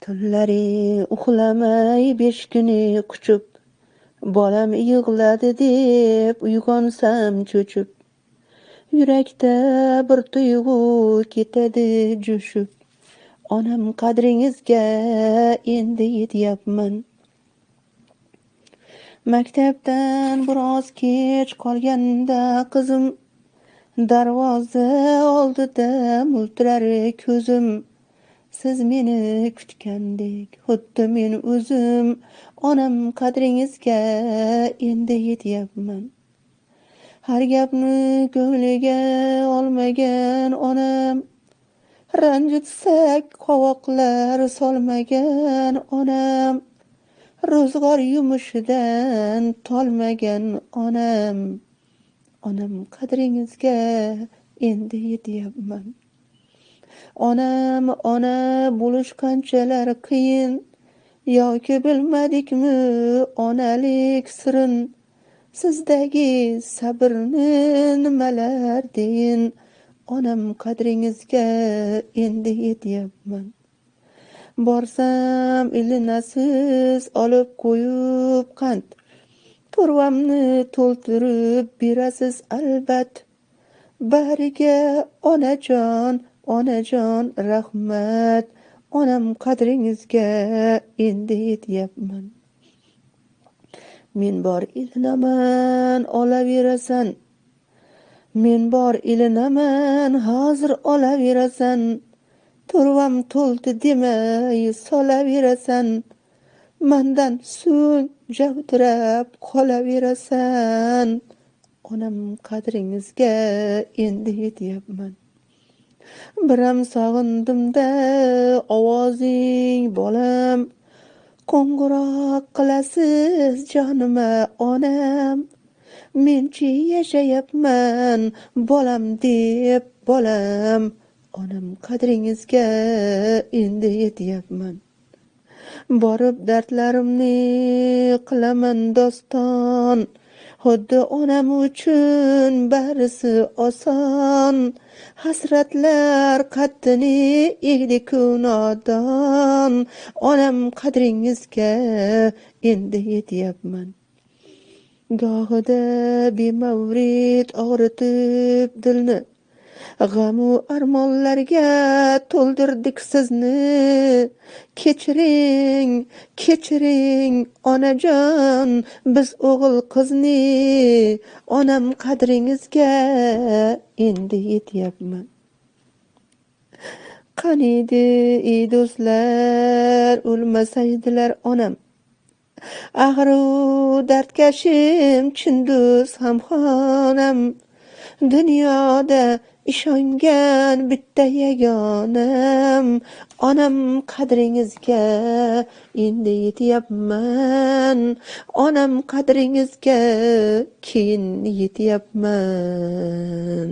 Tunlari uxlamay 5 kuni quchib, bolam yig'ladi deb uyg'onsam cho'chib, yurakda bir tuyg'u ketadi jo'shib. Onam qadringizga endi yetyapman. Maktabdan biroz kech qolganda qizim darvoza oldida multirar ko'zim. Siz meni kutgandek, xuddi men o'zim. Onam qadringizga endi yetyapman. Har gapni ko'ngliga olmagan onam, ranjitsak qovoqlar solmagan onam, ro'zg'or yumushidan tolmagan onam. Onam qadringizga endi yetyapman. Onam, ona bo'lish qanchalar qiyin, yoki bilmadikmi onalik sirin. Sizdagi sabrni nimalar deyin, onam qadringizga endi yetyapman. Borsam ilinasiz olib qo'yib qand, to'rvamni to'ldirib berasiz albat. Bariga onajon, onajon rahmat. Onam qadringizga endi yetyapman. Men bor ilinaman, olaverasan. Men bor ilinaman, hozir olaverasan. To'rvam to'ldi demay solaverasan. Mandan so'ng javdirab qolaverasan. Onam qadringizga endi yetyapman. Biram sog'indimda ovozing bolam, qo'ng'iroq qilasiz jonima onam. Menchi yashayapman bolam deb bolam. Onam qadringizga endi yetyapman. Borib dardlarimni qilaman doston, xuddi onam uchun barisi oson. Hasratlar qaddini egdi-ku nodon. Onam qadringizga endi yetyapman. Gohida bemavrid og'ritib dilni, g'amu armonlarga to'ldirdik sizni. Kechiring, kechiring onajon, biz o'g'il qizni. Onam qadringizga endi yetyapman. Qaniydi ey do'stlar, o'lmasaydilar onam. Axir u dardkashim chin do'st hamxonam. Dunyoda ishongan bitta yagonam. Onam qadringizga endi yetyapman. Onam qadringizga keyin yetyapman.